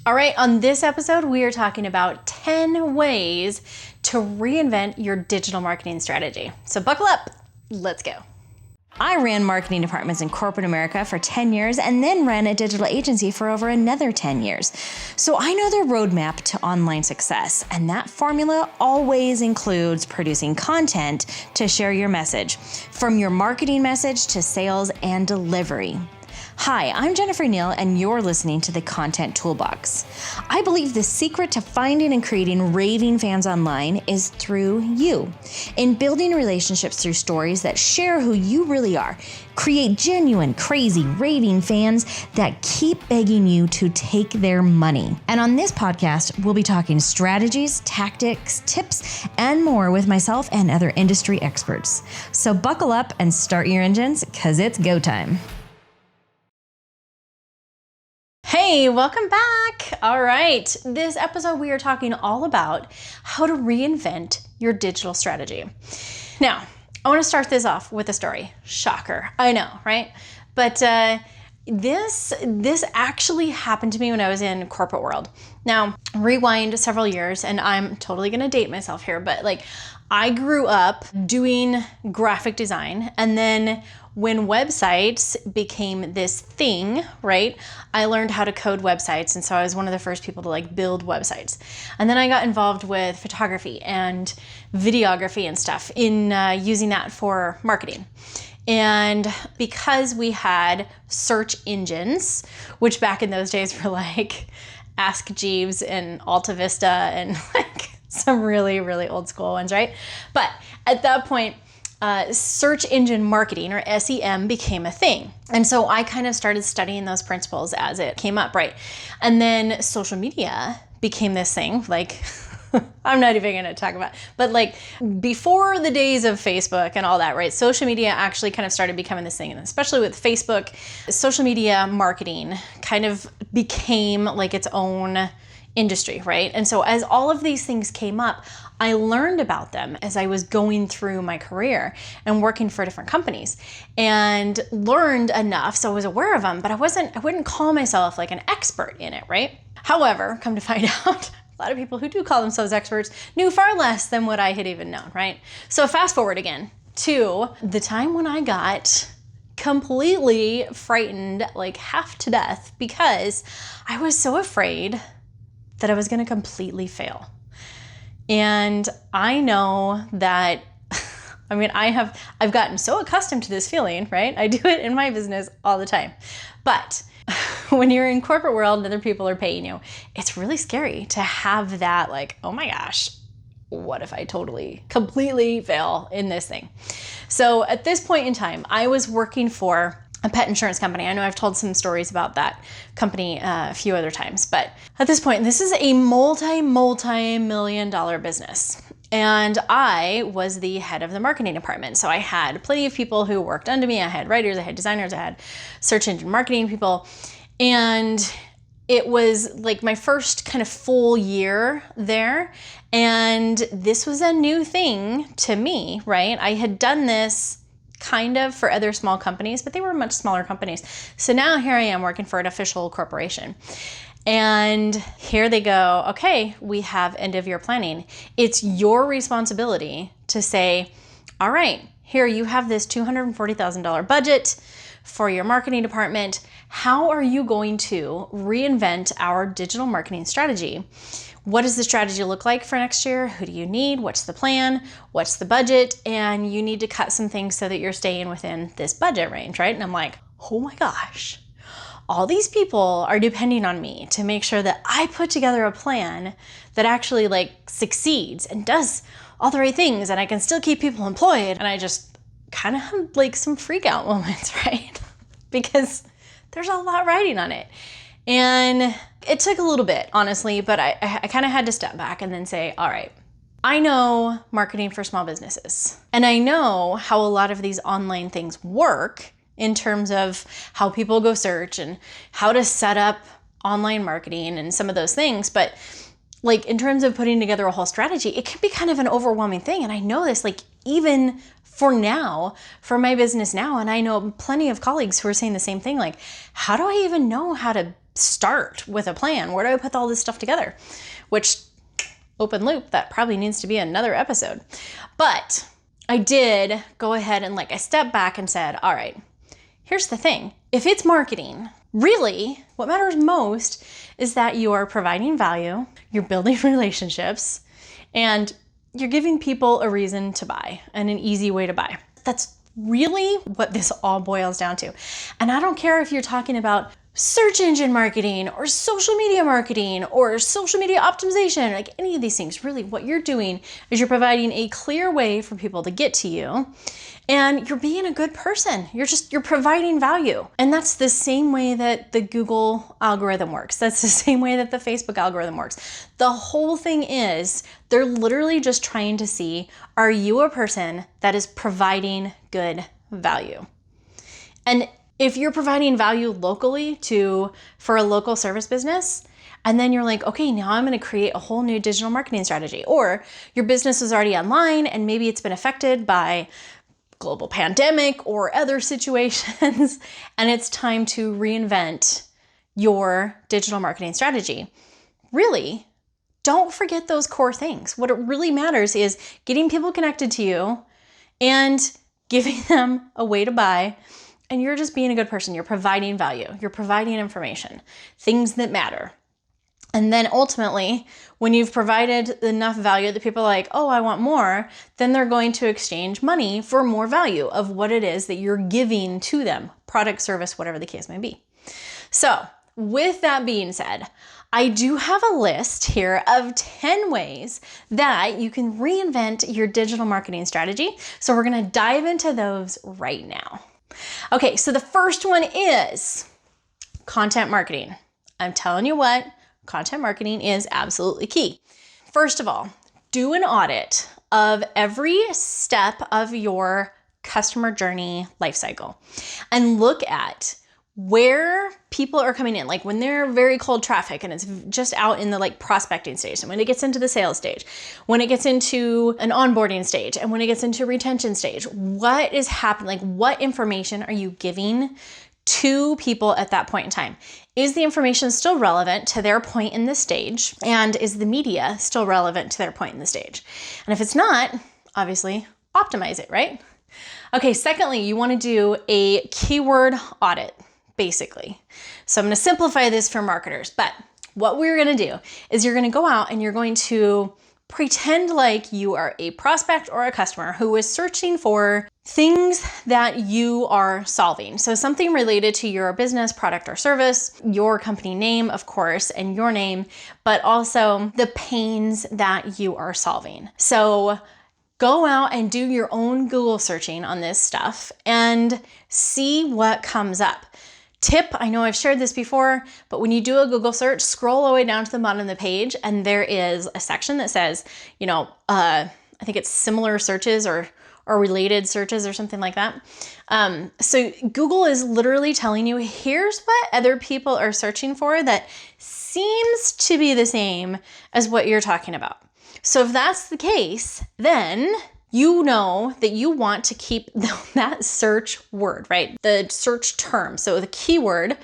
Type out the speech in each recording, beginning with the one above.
All right, on this episode, we are talking about 10 ways to reinvent your digital marketing strategy. So buckle up, let's go. I ran marketing departments in corporate America for 10 years and then ran a digital agency for over another 10 years. So I know the roadmap to online success, and that formula always includes producing content to share your message, from your marketing message to sales and delivery. Hi, I'm Jennifer Neal, and you're listening to the Content Toolbox. I believe the secret to finding and creating raving fans online is through you. In building relationships through stories that share who you really are, create genuine, crazy, raving fans that keep begging you to take their money. And on this podcast, we'll be talking strategies, tactics, tips, and more with myself and other industry experts. So buckle up and start your engines, because it's go time. Hey, welcome back. All right, this episode we are talking all about how to reinvent your digital strategy. Now, I want to start this off with a story. Shocker, I know, right? But this actually happened to me when I was in corporate world. Now, rewind several years, and I'm totally going to date myself here, but I grew up doing graphic design, and then when websites became this thing, right, I learned how to code websites, and so I was one of the first people to build websites. And then I got involved with photography and videography and stuff in using that for marketing. And because we had search engines, which back in those days were like Ask Jeeves and Alta Vista and some really, really old school ones, right? But at that point, search engine marketing, or SEM, became a thing. And so I kind of started studying those principles as it came up, right? And then social media became this thing, I'm not even gonna talk about, but before the days of Facebook and all that, right? Social media actually kind of started becoming this thing, and especially with Facebook, social media marketing kind of became its own industry, right? And so as all of these things came up, I learned about them as I was going through my career and working for different companies, and learned enough so I was aware of them, but I wouldn't call myself an expert in it, right? However, come to find out, a lot of people who do call themselves experts knew far less than what I had even known, right? So fast forward again to the time when I got completely frightened, half to death, because I was so afraid that I was going to completely fail. And I know that, I've gotten so accustomed to this feeling, right? I do it in my business all the time. But when you're in corporate world and other people are paying you, it's really scary to have that oh my gosh, what if I completely fail in this thing? So at this point in time, I was working for a pet insurance company. I know I've told some stories about that company a few other times, but at this point, this is a multi-million-dollar business. And I was the head of the marketing department. So I had plenty of people who worked under me. I had writers, I had designers, I had search engine marketing people. And it was my first kind of full year there. And this was a new thing to me, right? I had done this kind of for other small companies, but they were much smaller companies. So now here I am working for an official corporation. And here they go, okay, we have end of year planning. It's your responsibility to say, all right, here you have this $240,000 budget for your marketing department. How are you going to reinvent our digital marketing strategy? What does the strategy look like for next year? Who do you need? What's the plan? What's the budget? And you need to cut some things so that you're staying within this budget range, right? And I'm like, oh my gosh, all these people are depending on me to make sure that I put together a plan that actually succeeds and does all the right things, and I can still keep people employed. And I just kind of have some freak out moments, right? Because there's a lot riding on it. And it took a little bit, honestly, but I kind of had to step back and then say, all right, I know marketing for small businesses, and I know how a lot of these online things work in terms of how people go search and how to set up online marketing and some of those things. But in terms of putting together a whole strategy, it can be kind of an overwhelming thing. And I know this, even for now, for my business now, and I know plenty of colleagues who are saying the same thing, how do I even know how to start with a plan? Where do I put all this stuff together? Which, open loop, that probably needs to be another episode. But I did go ahead and I stepped back and said, all right, here's the thing. If it's marketing, really what matters most is that you are providing value, you're building relationships, and you're giving people a reason to buy and an easy way to buy. That's really what this all boils down to. And I don't care if you're talking about search engine marketing or social media marketing or social media optimization, like any of these things. Really what you're doing is you're providing a clear way for people to get to you, and you're being a good person. You're providing value. And that's the same way that the Google algorithm works. That's the same way that the Facebook algorithm works. The whole thing is they're literally just trying to see, are you a person that is providing good value? And if you're providing value locally for a local service business, and then you're like, okay, now I'm going to create a whole new digital marketing strategy, or your business is already online and maybe it's been affected by global pandemic or other situations, and it's time to reinvent your digital marketing strategy. Really, don't forget those core things. What it really matters is getting people connected to you and giving them a way to buy. And you're just being a good person. You're providing value. You're providing information, things that matter. And then ultimately, when you've provided enough value that people are like, oh, I want more, then they're going to exchange money for more value of what it is that you're giving to them, product, service, whatever the case may be. So with that being said, I do have a list here of 10 ways that you can reinvent your digital marketing strategy. So we're going to dive into those right now. Okay, so the first one is content marketing. I'm telling you what, content marketing is absolutely key. First of all, do an audit of every step of your customer journey lifecycle and look at where people are coming in, like when they're very cold traffic and it's just out in the prospecting stage, and when it gets into the sales stage, when it gets into an onboarding stage, and when it gets into retention stage, what is happening? What information are you giving to people at that point in time? Is the information still relevant to their point in the stage? And is the media still relevant to their point in the stage? And if it's not, obviously optimize it, right? Okay, secondly, you want to do a keyword audit. Basically. So I'm going to simplify this for marketers, but what we're going to do is you're going to go out and you're going to pretend like you are a prospect or a customer who is searching for things that you are solving. So something related to your business, product, or service, your company name, of course, and your name, but also the pains that you are solving. So go out and do your own Google searching on this stuff and see what comes up. Tip, I know I've shared this before, but when you do a Google search, scroll all the way down to the bottom of the page, and there is a section that says, I think it's similar searches or related searches or something like that. So Google is literally telling you, here's what other people are searching for that seems to be the same as what you're talking about. So if that's the case, then you know that you want to keep that search word, right? The search term. So the keyword,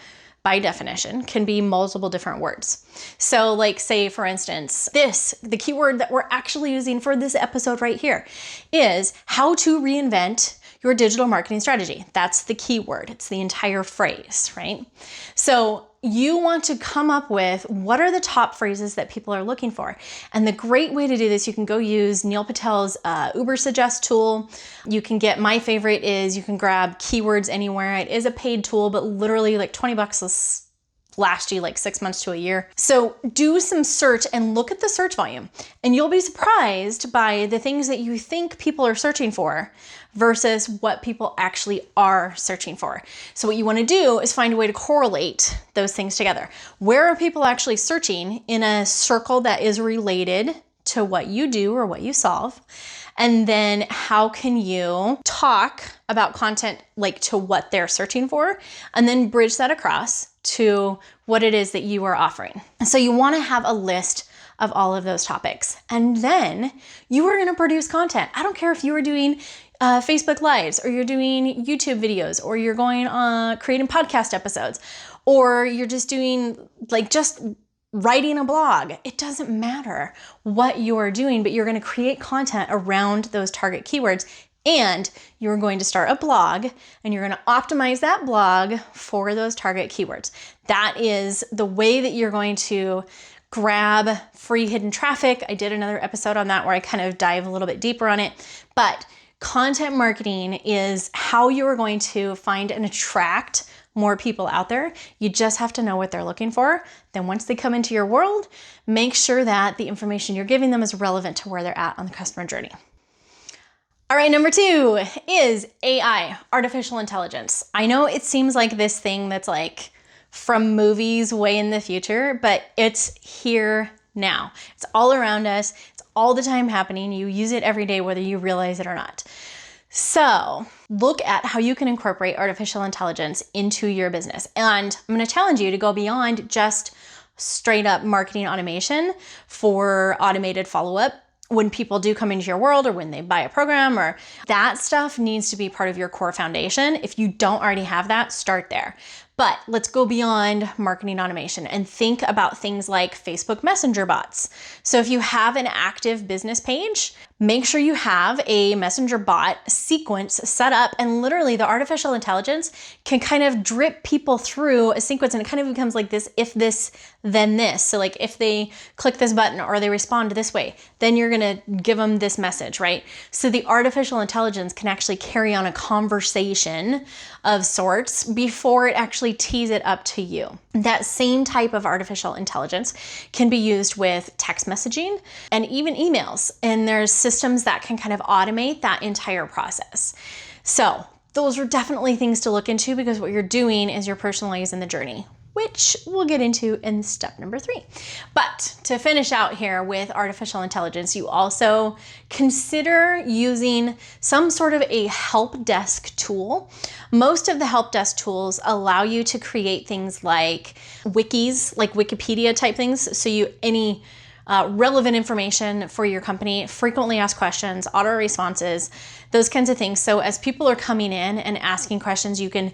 by definition, can be multiple different words. So say, for instance, the keyword that we're actually using for this episode right here is how to reinvent your digital marketing strategy. That's the keyword. It's the entire phrase, right? So you want to come up with what are the top phrases that people are looking for. And the great way to do this, you can go use Neil Patel's Uber Suggest tool. You can get, my favorite is you can grab Keywords Anywhere. It is a paid tool, but literally $20 will last you 6 months to a year. So do some search and look at the search volume, and you'll be surprised by the things that you think people are searching for versus what people actually are searching for. So what you want to do is find a way to correlate those things together. Where are people actually searching in a circle that is related to what you do or what you solve? And then how can you talk about content to what they're searching for, and then bridge that across to what it is that you are offering. So you want to have a list of all of those topics. And then you are going to produce content. I don't care if you are doing Facebook Lives, or you're doing YouTube videos, or you're going creating podcast episodes, or you're just doing like just writing a blog. It doesn't matter what you're doing, but you're going to create content around those target keywords, and you're going to start a blog and you're going to optimize that blog for those target keywords. That is the way that you're going to grab free hidden traffic. I did another episode on that where I kind of dive a little bit deeper on it, but content marketing is how you are going to find and attract more people out there. You just have to know what they're looking for. Then once they come into your world, make sure that the information you're giving them is relevant to where they're at on the customer journey. All right, number 2 is AI, artificial intelligence. I know it seems like this thing that's like from movies way in the future, but it's here now. It's all around us. It's all the time happening. You use it every day, whether you realize it or not. So look at how you can incorporate artificial intelligence into your business. And I'm going to challenge you to go beyond just straight up marketing automation for automated follow-up when people do come into your world or when they buy a program, or that stuff needs to be part of your core foundation. If you don't already have that, start there. But let's go beyond marketing automation and think about things like Facebook Messenger bots. So if you have an active business page, make sure you have a messenger bot sequence set up, and literally the artificial intelligence can kind of drip people through a sequence, and it kind of becomes like this, if this, then this. So like if they click this button or they respond this way, then you're gonna give them this message, right? So the artificial intelligence can actually carry on a conversation of sorts before it actually tees it up to you. That same type of artificial intelligence can be used with text messaging and even emails. And there's systems that can kind of automate that entire process. So those are definitely things to look into, because what you're doing is you're personalizing the journey, which we'll get into in step number 3. But to finish out here with artificial intelligence, you also consider using some sort of a help desk tool. Most of the help desk tools allow you to create things like wikis, like Wikipedia type things. So any relevant information for your company, frequently asked questions, auto responses, those kinds of things. So as people are coming in and asking questions, you can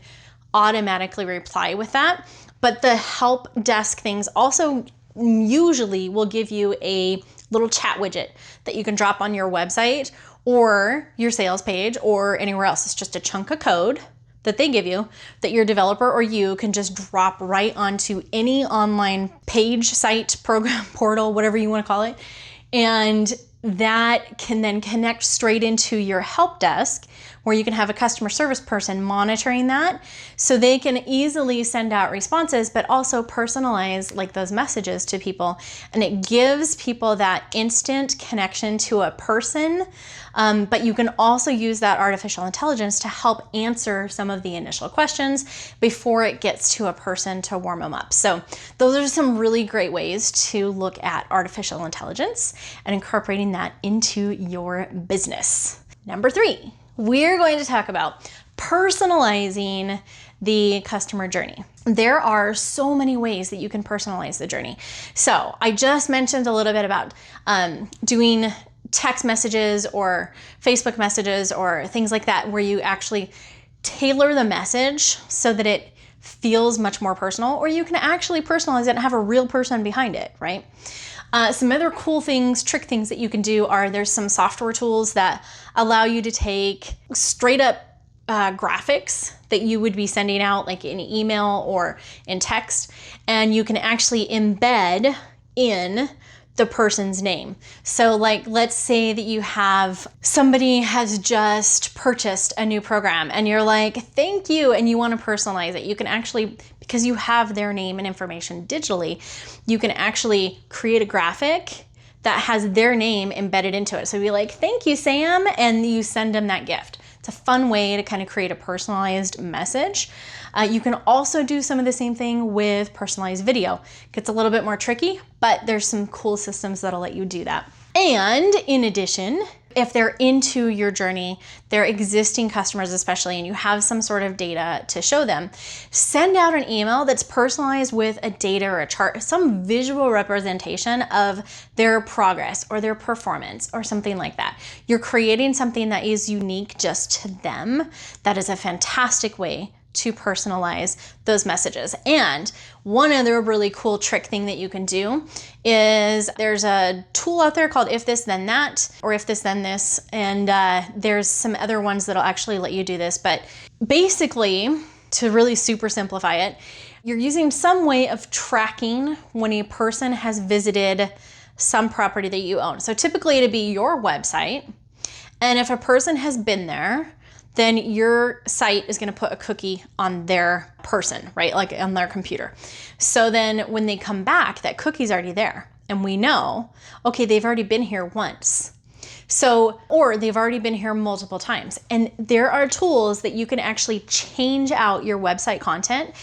automatically reply with that. But the help desk things also usually will give you a little chat widget that you can drop on your website or your sales page or anywhere else. It's just a chunk of code that they give you that your developer or you can just drop right onto any online page, site, program, portal, whatever you want to call it. And that can then connect straight into your help desk, where you can have a customer service person monitoring that, so they can easily send out responses, but also personalize like those messages to people. And it gives people that instant connection to a person, but you can also use that artificial intelligence to help answer some of the initial questions before it gets to a person to warm them up. So those are some really great ways to look at artificial intelligence and incorporating that into your business. Number 3. We're going to talk about personalizing the customer journey. There are so many ways that you can personalize the journey. So I just mentioned a little bit about doing text messages or Facebook messages or things like that, where you actually tailor the message so that it feels much more personal, or you can actually personalize it and have a real person behind it, right? Some other cool things, trick things that you can do are, there's some software tools that allow you to take straight up graphics that you would be sending out like in email or in text, and you can actually embed in the person's name. So like, let's say that you have somebody has just purchased a new program and you're like, thank you, and you want to personalize it. You can actually, because you have their name and information digitally, you can actually create a graphic that has their name embedded into it. So you'd be like, thank you, Sam, and you send them that gift. It's a fun way to kind of create a personalized message. You can also do some of the same thing with personalized video. It gets a little bit more tricky, but there's some cool systems that'll let you do that. And in addition, if they're into your journey, they're existing customers especially, and you have some sort of data to show them, send out an email that's personalized with a data or a chart, some visual representation of their progress or their performance or something like that. You're creating something that is unique just to them. That is a fantastic way to personalize those messages. And one other really cool trick thing that you can do is there's a tool out there called If This Then That, or If This Then This, and there's some other ones that'll actually let you do this. But basically, to really super simplify it, you're using some way of tracking when a person has visited some property that you own. So typically it'd be your website, and if a person has been there, then your site is going to put a cookie on their person, right? Like on their computer. So then when they come back, that cookie's already there. And we know, okay, they've already been here once. So, or they've already been here multiple times. And there are tools that you can actually change out your website content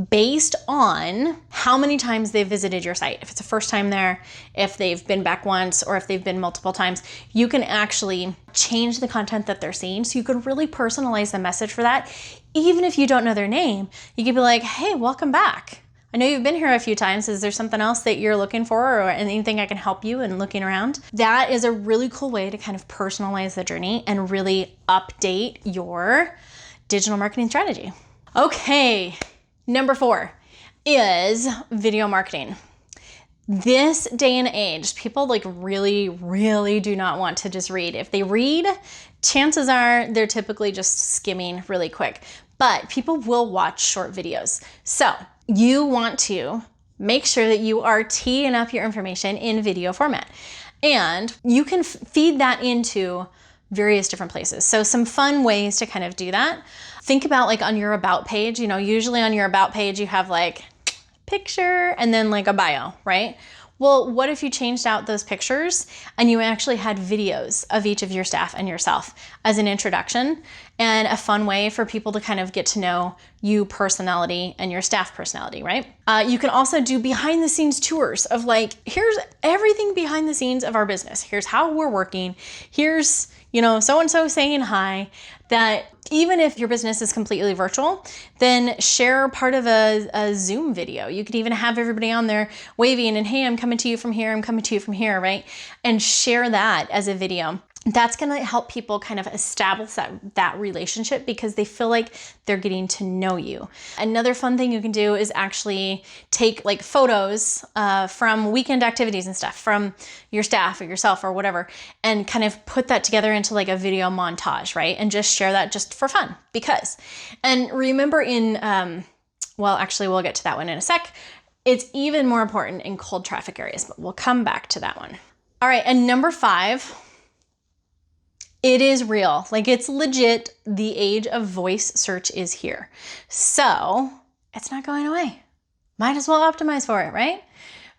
based on how many times they've visited your site. If it's a first time there, if they've been back once, or if they've been multiple times, you can actually change the content that they're seeing. So you could really personalize the message for that. Even if you don't know their name, you could be like, hey, welcome back. I know you've been here a few times. Is there something else that you're looking for, or anything I can help you in looking around? That is a really cool way to kind of personalize the journey and really update your digital marketing strategy. Okay. Number 4 is video marketing. This day and age, people like really do not want to just read. If they read, chances are they're typically just skimming really quick, but people will watch short videos. So you want to make sure that you are teeing up your information in video format, and you can feed that into various different places. So some fun ways to kind of do that. Think about like on your about page, usually on your about page, you have like picture and then like a bio, right? Well, what if you changed out those pictures and you actually had videos of each of your staff and yourself as an introduction, and a fun way for people to kind of get to know you personality and your staff personality, right? You can also do behind the scenes tours of like, here's everything behind the scenes of our business. Here's how we're working. Here's, so-and-so saying hi. That even if your business is completely virtual, then share part of a Zoom video. You could even have everybody on there waving and, hey, I'm coming to you from here, I'm coming to you from here, right? And share that as a video. That's going to help people kind of establish that relationship because they feel like they're getting to know you. Another fun thing you can do is actually take like photos from weekend activities and stuff from your staff or yourself or whatever, and kind of put that together into like a video montage, right? And just share that just for fun and remember actually we'll get to that one in a sec. It's even more important in cold traffic areas, but we'll come back to that one. All right. And number 5, it is real. Like it's legit. The age of voice search is here. So it's not going away. Might as well optimize for it, right?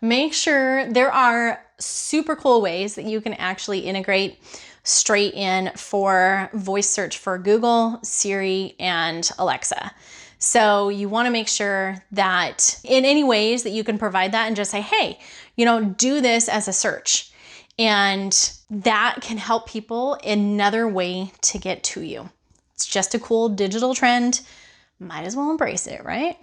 Make sure there are super cool ways that you can actually integrate straight in for voice search for Google, Siri, and Alexa. So you want to make sure that in any ways that you can provide that and just say, hey, do this as a search. And that can help people another way to get to you. It's just a cool digital trend. Might as well embrace it, right?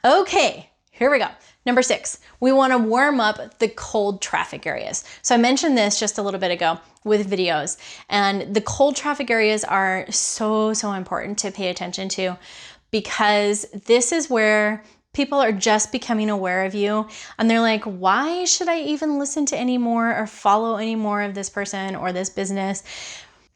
Okay, here we go. Number 6, we want to warm up the cold traffic areas. So I mentioned this just a little bit ago with videos, and the cold traffic areas are so important to pay attention to, because this is where people are just becoming aware of you, and they're like, why should I even listen to any more or follow any more of this person or this business?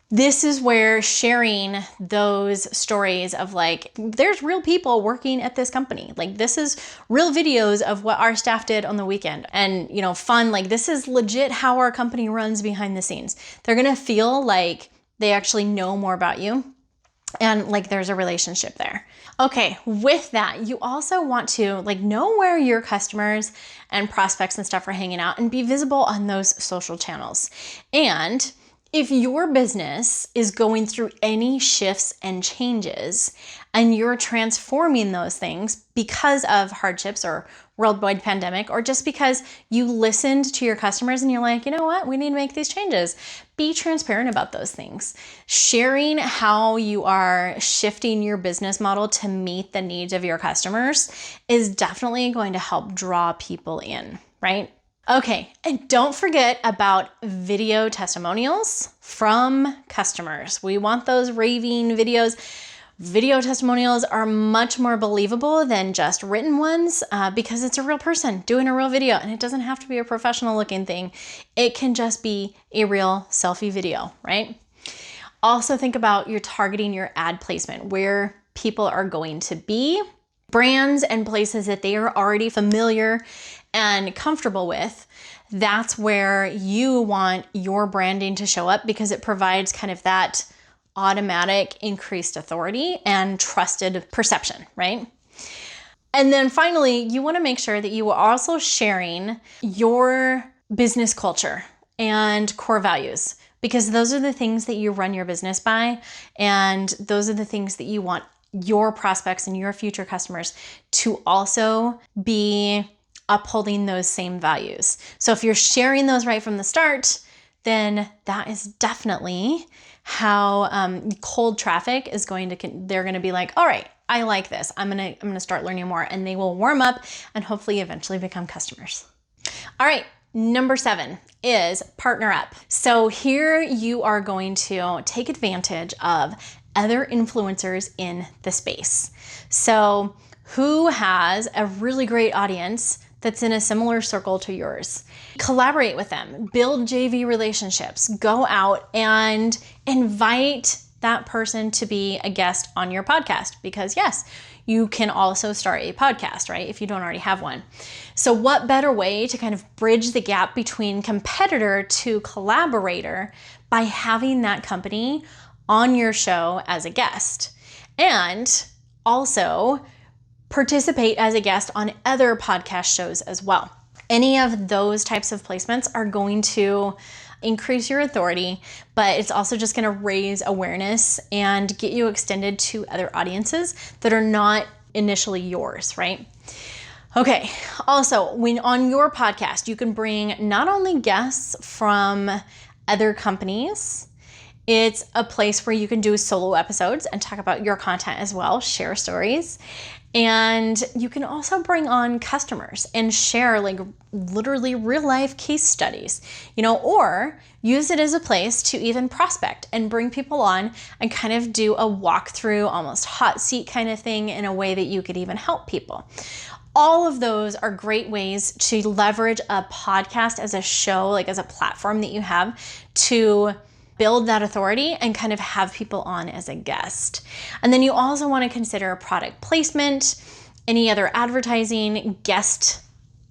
This is where sharing those stories of like, there's real people working at this company. Like this is real videos of what our staff did on the weekend, and fun. Like this is legit how our company runs behind the scenes. They're going to feel like they actually know more about you, and like there's a relationship there. Okay, with that, you also want to like know where your customers and prospects and stuff are hanging out and be visible on those social channels. And if your business is going through any shifts and changes and you're transforming those things because of hardships or worldwide pandemic, or just because you listened to your customers and you're like, you know what, we need to make these changes, be transparent about those things. Sharing how you are shifting your business model to meet the needs of your customers is definitely going to help draw people in, right? Okay, and don't forget about video testimonials from customers. We want those raving videos. Video testimonials are much more believable than just written ones because it's a real person doing a real video, and it doesn't have to be a professional looking thing. It can just be a real selfie video, right? Also think about your targeting your ad placement, where people are going to be, brands and places that they are already familiar and comfortable with. That's where you want your branding to show up because it provides kind of that automatic increased authority and trusted perception, right? And then finally, you want to make sure that you are also sharing your business culture and core values, because those are the things that you run your business by, and those are the things that you want your prospects and your future customers to also be upholding those same values. So if you're sharing those right from the start, then that is definitely how cold traffic is going to, they're going to be like, all right, I like this. I'm going to start learning more, and they will warm up and hopefully eventually become customers. All right. Number 7 is partner up. So here you are going to take advantage of other influencers in the space. So who has a really great audience that's in a similar circle to yours? Collaborate with them, build JV relationships, go out and invite that person to be a guest on your podcast, because yes, you can also start a podcast, right? If you don't already have one. So what better way to kind of bridge the gap between competitor to collaborator by having that company on your show as a guest, and also participate as a guest on other podcast shows as well. Any of those types of placements are going to increase your authority, but it's also just going to raise awareness and get you extended to other audiences that are not initially yours, right? Okay. Also, when on your podcast, you can bring not only guests from other companies, it's a place where you can do solo episodes and talk about your content as well, share stories. And you can also bring on customers and share like literally real life case studies, or use it as a place to even prospect and bring people on and kind of do a walkthrough, almost hot seat kind of thing, in a way that you could even help people. All of those are great ways to leverage a podcast as a show, like as a platform that you have to build that authority and kind of have people on as a guest. And then you also want to consider product placement, any other advertising, guest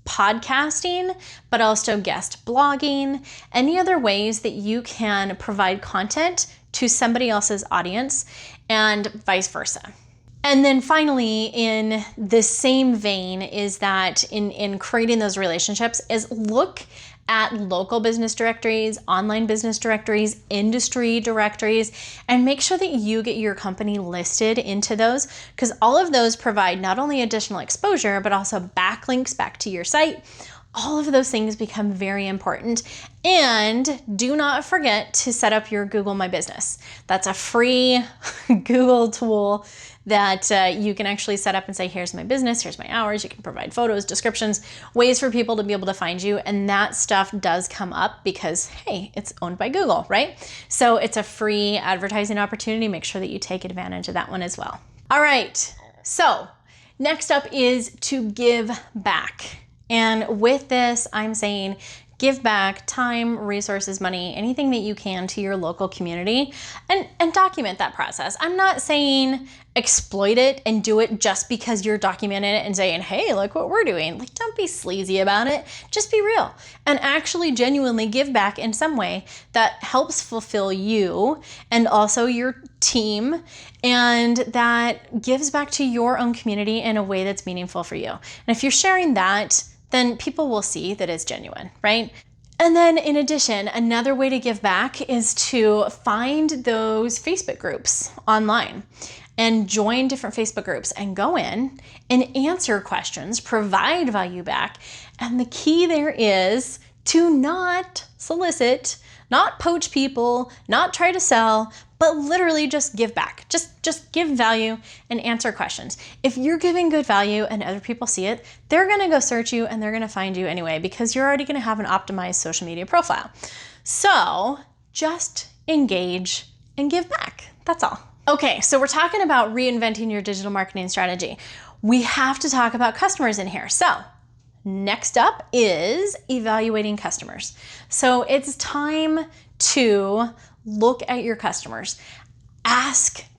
podcasting, but also guest blogging, any other ways that you can provide content to somebody else's audience, and vice versa. And then finally, in the same vein, is that in creating those relationships is look at local business directories, online business directories, industry directories, and make sure that you get your company listed into those, because all of those provide not only additional exposure, but also backlinks back to your site. All of those things become very important. And do not forget to set up your Google My Business. That's a free Google tool that you can actually set up and say, here's my business, here's my hours. You can provide photos, descriptions, ways for people to be able to find you. And that stuff does come up because, hey, it's owned by Google, right? So it's a free advertising opportunity. Make sure that you take advantage of that one as well. All right. So next up is to give back. And with this, I'm saying give back time, resources, money, anything that you can to your local community, and document that process. I'm not saying exploit it and do it just because you're documenting it and saying, hey, look what we're doing. Like, don't be sleazy about it. Just be real and actually genuinely give back in some way that helps fulfill you and also your team, and that gives back to your own community in a way that's meaningful for you. And if you're sharing that, then people will see that it's genuine, right? And then in addition, another way to give back is to find those Facebook groups online and join different Facebook groups and go in and answer questions, provide value back. And the key there is to not solicit, not poach people, not try to sell, but literally just give back. Just give value and answer questions. If you're giving good value and other people see it, they're gonna go search you and they're gonna find you anyway, because you're already gonna have an optimized social media profile. So just engage and give back. That's all. Okay, so we're talking about reinventing your digital marketing strategy. We have to talk about customers in here. So next up is evaluating customers. So it's time to look at your customers.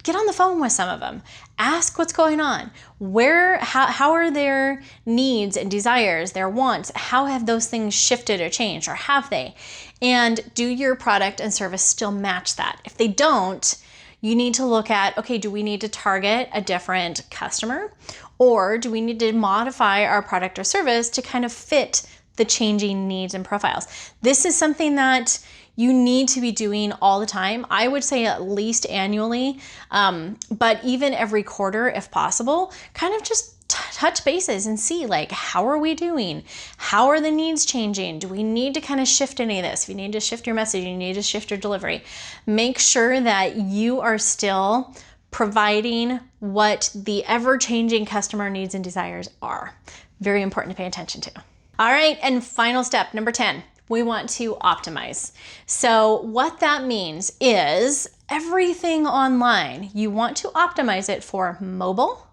Get on the phone with some of them. Ask what's going on. How are their needs and desires, their wants? How have those things shifted or changed, or have they? And do your product and service still match that? If they don't, you need to look at, okay, do we need to target a different customer? Or do we need to modify our product or service to kind of fit the changing needs and profiles? This is something that you need to be doing all the time. I would say at least annually, but even every quarter if possible, kind of just touch bases and see, like, how are we doing? How are the needs changing? Do we need to kind of shift any of this? If you need to shift your messaging, you need to shift your delivery. Make sure that you are still providing what the ever-changing customer needs and desires are. Very important to pay attention to. All right, and final step, number 10. We want to optimize. So what that means is everything online, you want to optimize it for mobile,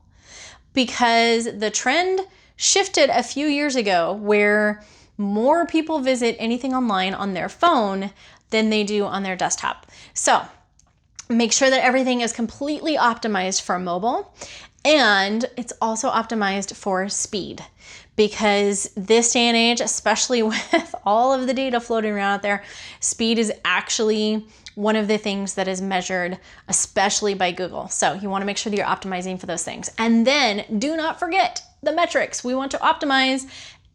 because the trend shifted a few years ago where more people visit anything online on their phone than they do on their desktop. So make sure that everything is completely optimized for mobile, and it's also optimized for speed. Because this day and age, especially with all of the data floating around out there, speed is actually one of the things that is measured, especially by Google. So you want to make sure that you're optimizing for those things. And then do not forget the metrics. We want to optimize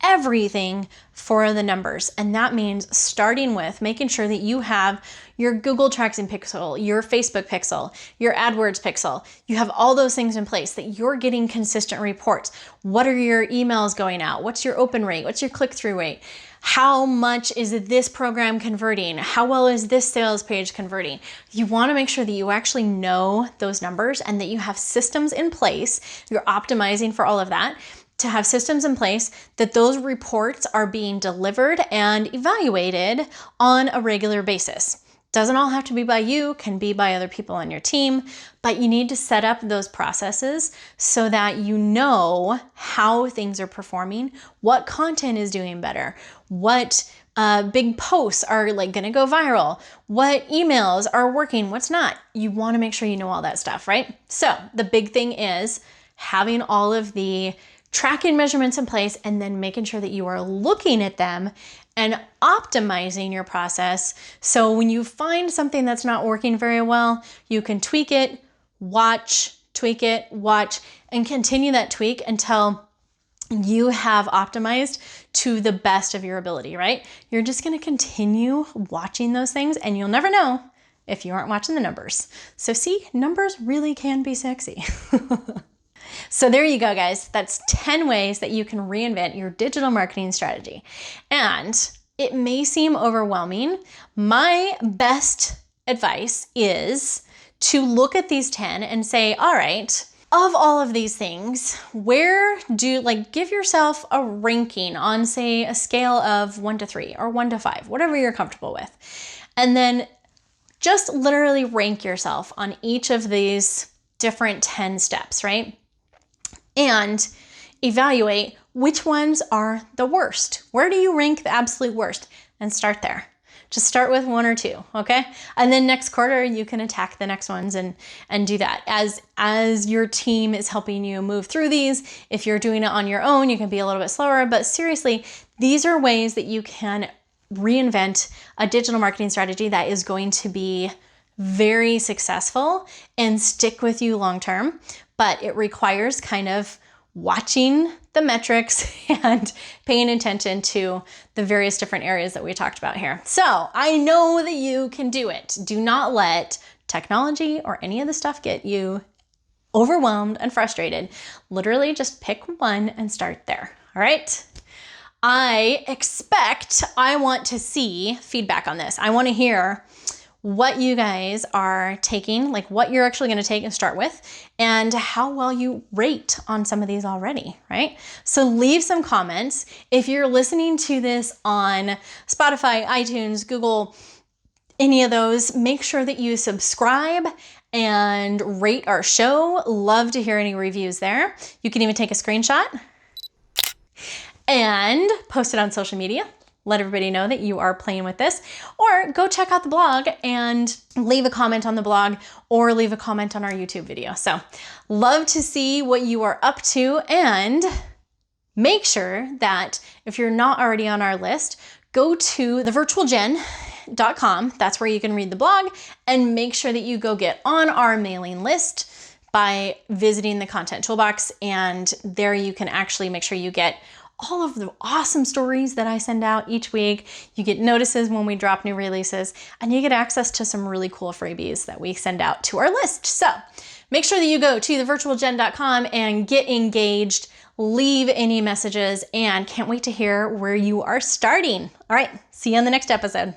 everything for the numbers. And that means starting with making sure that you have your Google Tracking Pixel, your Facebook Pixel, your AdWords Pixel. You have all those things in place, that you're getting consistent reports. What are your emails going out? What's your open rate? What's your click-through rate? How much is this program converting? How well is this sales page converting? You want to make sure that you actually know those numbers and that you have systems in place. You're optimizing for all of that, to have systems in place that those reports are being delivered and evaluated on a regular basis. Doesn't all have to be by you, can be by other people on your team, but you need to set up those processes so that you know how things are performing, what content is doing better, what big posts are like gonna go viral, what emails are working, what's not. You wanna make sure you know all that stuff, right? So the big thing is having all of the tracking measurements in place, and then making sure that you are looking at them and optimizing your process. So when you find something that's not working very well, you can tweak it, tweak it, watch, and continue that tweak until you have optimized to the best of your ability, right? You're just gonna continue watching those things, and you'll never know if you aren't watching the numbers. So see, numbers really can be sexy. So there you go, guys. That's 10 ways that you can reinvent your digital marketing strategy. And it may seem overwhelming. My best advice is to look at these 10 and say, all right, of all of these things, give yourself a ranking on, say, a scale of 1 to 3 or 1 to 5, whatever you're comfortable with. And then just literally rank yourself on each of these different 10 steps, right? And evaluate which ones are the worst. Where do you rank the absolute worst? And start there. Just start with 1 or 2, okay? And then next quarter, you can attack the next ones and do that. As your team is helping you move through these, if you're doing it on your own, you can be a little bit slower, but seriously, these are ways that you can reinvent a digital marketing strategy that is going to be very successful and stick with you long term. But it requires kind of watching the metrics and paying attention to the various different areas that we talked about here. So I know that you can do it. Do not let technology or any of the stuff get you overwhelmed and frustrated. Literally just pick one and start there. All right. I want to see feedback on this. I want to hear what you guys are taking, like what you're actually going to take and start with, and how well you rate on some of these already, right? So leave some comments. If you're listening to this on Spotify, iTunes, Google, any of those, make sure that you subscribe and rate our show. Love to hear any reviews there. You can even take a screenshot and post it on social media. Let everybody know that you are playing with this, or go check out the blog and leave a comment on the blog or leave a comment on our YouTube video. So love to see what you are up to, and make sure that if you're not already on our list, go to thevirtualjen.com. That's where you can read the blog, and make sure that you go get on our mailing list by visiting the content toolbox. And there you can actually make sure you get all of the awesome stories that I send out each week. You get notices when we drop new releases, and you get access to some really cool freebies that we send out to our list. So make sure that you go to thevirtualjen.com and get engaged, leave any messages, and can't wait to hear where you are starting. All right, see you on the next episode.